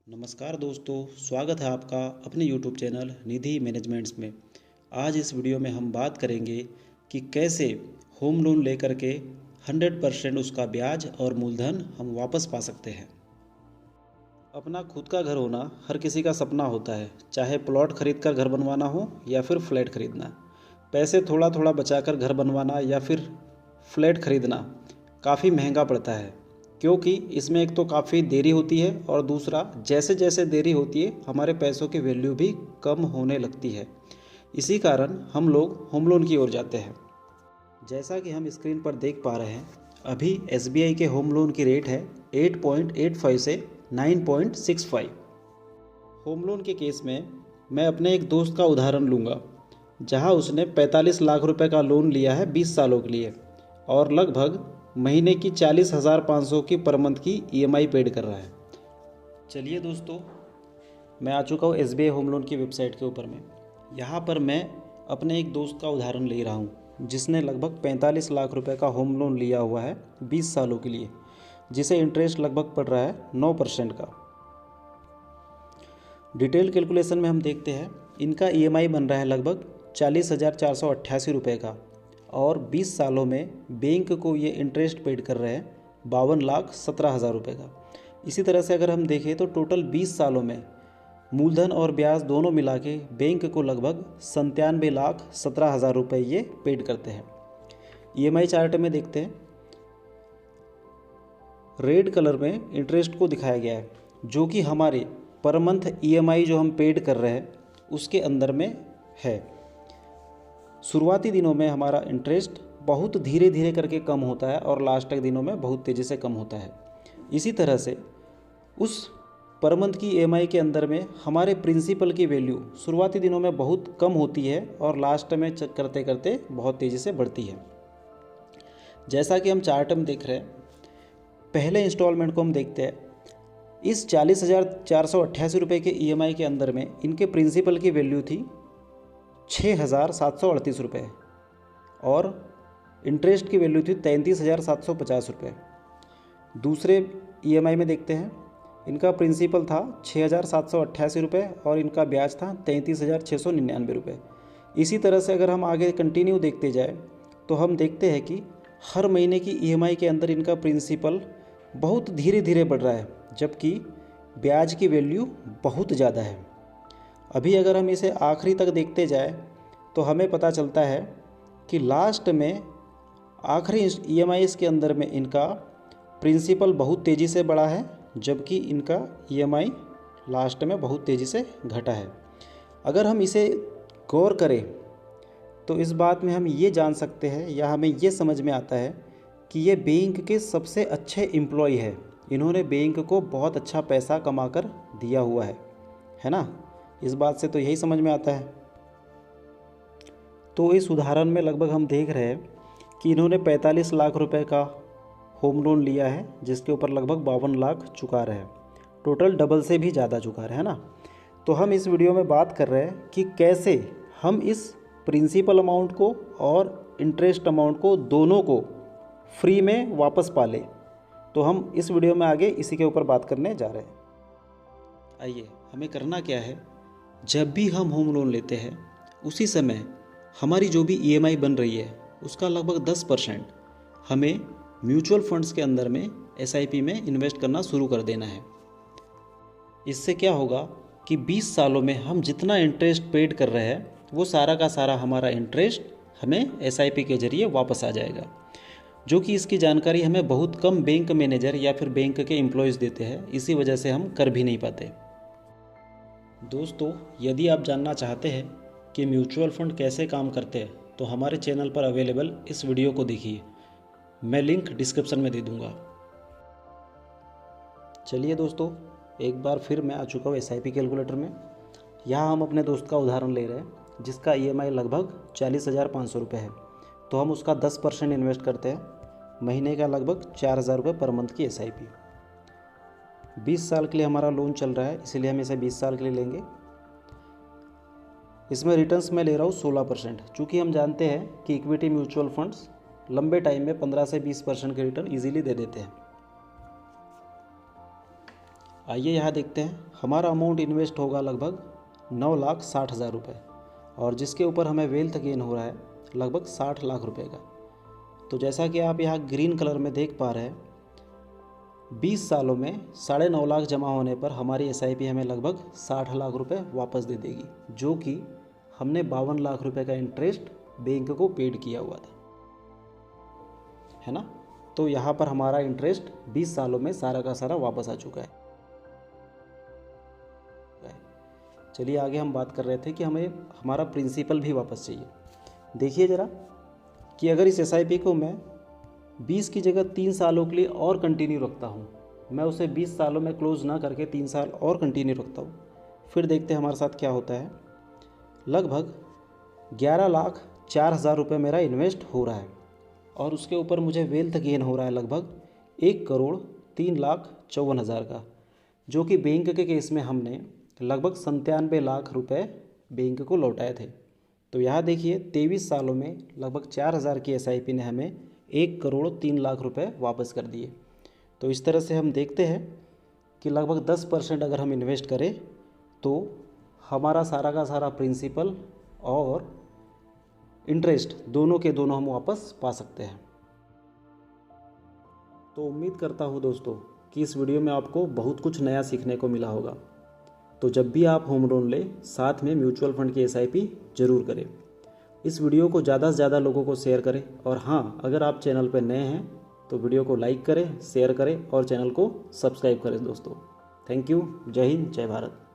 नमस्कार दोस्तों, स्वागत है आपका अपने YouTube चैनल निधि मैनेजमेंट्स में। आज इस वीडियो में हम बात करेंगे कि कैसे होम लोन लेकर के 100% उसका ब्याज और मूलधन हम वापस पा सकते हैं। अपना खुद का घर होना हर किसी का सपना होता है, चाहे प्लॉट खरीद कर घर बनवाना हो या फिर फ्लैट खरीदना। पैसे थोड़ा थोड़ा बचाकर घर बनवाना या फिर फ्लैट खरीदना काफ़ी महंगा पड़ता है, क्योंकि इसमें एक तो काफ़ी देरी होती है और दूसरा जैसे जैसे देरी होती है हमारे पैसों की वैल्यू भी कम होने लगती है। इसी कारण हम लोग होम लोन की ओर जाते हैं। जैसा कि हम स्क्रीन पर देख पा रहे हैं, अभी SBI के होम लोन की रेट है 8.85 से 9.65। होम लोन के केस में मैं अपने एक दोस्त का उदाहरण लूँगा, जहां उसने 45 लाख रुपए का लोन लिया है 20 सालों के लिए और लगभग महीने की 40,500 की पर मंथ की EMI पेड कर रहा है। चलिए दोस्तों, मैं आ चुका हूँ SBI होम लोन की वेबसाइट के ऊपर में। यहाँ पर मैं अपने एक दोस्त का उदाहरण ले रहा हूँ, जिसने लगभग 45 लाख रुपए का होम लोन लिया हुआ है 20 सालों के लिए, जिसे इंटरेस्ट लगभग पड़ रहा है 9% का। डिटेल कैलकुलेशन में हम देखते हैं, इनका EMI बन रहा है लगभग 40,488 रुपये का और 20 सालों में बैंक को ये इंटरेस्ट पेड कर रहे हैं 52,17,000 रुपये का। इसी तरह से अगर हम देखें तो टोटल 20 सालों में मूलधन और ब्याज दोनों मिला के बैंक को लगभग 97,17,000 रुपये ये पेड करते हैं। EMI चार्ट में देखते हैं, रेड कलर में इंटरेस्ट को दिखाया गया है, जो कि हमारे पर मंथ EMI जो हम पेड कर रहे हैं उसके अंदर में है। शुरुआती दिनों में हमारा इंटरेस्ट बहुत धीरे धीरे करके कम होता है और लास्ट तक दिनों में बहुत तेज़ी से कम होता है। इसी तरह से उस पर मंथ की EMI के अंदर में हमारे प्रिंसिपल की वैल्यू शुरुआती दिनों में बहुत कम होती है और लास्ट में करते करते बहुत तेज़ी से बढ़ती है। जैसा कि हम चार्ट में देख रहे हैं, पहले इंस्टॉलमेंट को हम देखते हैं। इस 40,488 रुपये के EMI के अंदर में इनके प्रिंसिपल की वैल्यू थी 6,738 रुपये और इंटरेस्ट की वैल्यू थी 33,750 रुपये। दूसरे EMI में देखते हैं, इनका प्रिंसिपल था 6,788 रुपये और इनका ब्याज था 33,699 रुपये। इसी तरह से अगर हम आगे कंटिन्यू देखते जाए तो हम देखते हैं कि हर महीने की EMI के अंदर इनका प्रिंसिपल बहुत धीरे धीरे बढ़ रहा है, जबकि ब्याज की वैल्यू बहुत ज़्यादा है। अभी अगर हम इसे आखिरी तक देखते जाए तो हमें पता चलता है कि लास्ट में आखिरी EMI के अंदर में इनका प्रिंसिपल बहुत तेज़ी से बढ़ा है, जबकि इनका EMI लास्ट में बहुत तेज़ी से घटा है। अगर हम इसे गौर करें तो इस बात में हम ये जान सकते हैं या हमें ये समझ में आता है कि ये बैंक के सबसे अच्छे एम्प्लॉय है। इन्होंने बैंक को बहुत अच्छा पैसा कमा कर दिया हुआ है ना। इस बात से तो यही समझ में आता है। तो इस उदाहरण में लगभग हम देख रहे हैं कि इन्होंने 45 लाख रुपए का होम लोन लिया है, जिसके ऊपर लगभग 52 लाख चुका रहे हैं। टोटल डबल से भी ज़्यादा चुका रहे हैं ना। तो हम इस वीडियो में बात कर रहे हैं कि कैसे हम इस प्रिंसिपल अमाउंट को और इंटरेस्ट अमाउंट को दोनों को फ्री में वापस पा लें। तो हम इस वीडियो में आगे इसी के ऊपर बात करने जा रहे हैं। आइए, हमें करना क्या है, जब भी हम होम लोन लेते हैं उसी समय हमारी जो भी EMI बन रही है उसका लगभग 10% हमें म्यूचुअल फंड्स के अंदर में SIP में इन्वेस्ट करना शुरू कर देना है। इससे क्या होगा कि 20 सालों में हम जितना इंटरेस्ट पेड कर रहे हैं वो सारा का सारा हमारा इंटरेस्ट हमें SIP के ज़रिए वापस आ जाएगा, जो कि इसकी जानकारी हमें बहुत कम बैंक मैनेजर या फिर बैंक के एम्प्लॉयज़ देते हैं। इसी वजह से हम कर भी नहीं पाते। दोस्तों, यदि आप जानना चाहते हैं कि म्यूचुअल फंड कैसे काम करते हैं तो हमारे चैनल पर अवेलेबल इस वीडियो को देखिए, मैं लिंक डिस्क्रिप्शन में दे दूंगा। चलिए दोस्तों, एक बार फिर मैं आ चुका हूँ SIP कैलकुलेटर में। यहाँ हम अपने दोस्त का उदाहरण ले रहे हैं, जिसका EMI लगभग 40,500 रुपये है। तो हम उसका 10% इन्वेस्ट करते हैं, महीने का लगभग 4,000 रुपये पर मंथ की SIP। 20 साल के लिए हमारा लोन चल रहा है, इसीलिए हम इसे 20 साल के लिए लेंगे। इसमें रिटर्न्स मैं ले रहा हूँ 16%, चूँकि हम जानते हैं कि इक्विटी म्यूचुअल फंड्स लंबे टाइम में 15 से 20% के रिटर्न इजीली दे देते हैं। आइए यहाँ देखते हैं। हमारा अमाउंट इन्वेस्ट होगा लगभग 9,60,000 रुपये, और जिसके ऊपर हमें वेल्थ गेन हो रहा है लगभग 60 लाख रुपए का। तो जैसा कि आप यहाँ ग्रीन कलर में देख पा रहे हैं, 20 सालों में 9.5 लाख जमा होने पर हमारी SIP हमें लगभग 60 लाख रुपए वापस दे देगी, जो कि हमने 52 लाख रुपए का इंटरेस्ट बैंक को पेड किया हुआ था, है ना। तो यहाँ पर हमारा इंटरेस्ट 20 सालों में सारा का सारा वापस आ चुका है। चलिए आगे हम बात कर रहे थे कि हमें हमारा प्रिंसिपल भी वापस चाहिए। देखिए ज़रा कि अगर इस SIP को मैं 20 की जगह 3 सालों के लिए और कंटिन्यू रखता हूँ, मैं उसे 20 सालों में क्लोज ना करके 3 साल और कंटिन्यू रखता हूँ, फिर देखते हैं हमारे साथ क्या होता है। लगभग 11,04,000 रुपये मेरा इन्वेस्ट हो रहा है, और उसके ऊपर मुझे वेल्थ गेन हो रहा है लगभग 1,03,54,000 का, जो कि बैंक के केस में हमने लगभग 97 लाख रुपए बैंक को लौटाए थे। तो यहाँ देखिए 23 सालों में लगभग 4,000 की SIP ने हमें 1,03,00,000 रुपए वापस कर दिए। तो इस तरह से हम देखते हैं कि लगभग 10% अगर हम इन्वेस्ट करें तो हमारा सारा का सारा प्रिंसिपल और इंटरेस्ट दोनों के दोनों हम वापस पा सकते हैं। तो उम्मीद करता हूँ दोस्तों कि इस वीडियो में आपको बहुत कुछ नया सीखने को मिला होगा। तो जब भी आप होम लोन लें, साथ में म्यूचुअल फंड की SIP जरूर करें। इस वीडियो को ज़्यादा से ज़्यादा लोगों को शेयर करें, और हाँ, अगर आप चैनल पर नए हैं तो वीडियो को लाइक करें, शेयर करें और चैनल को सब्सक्राइब करें दोस्तों। Thank you. जय हिंद, जय भारत।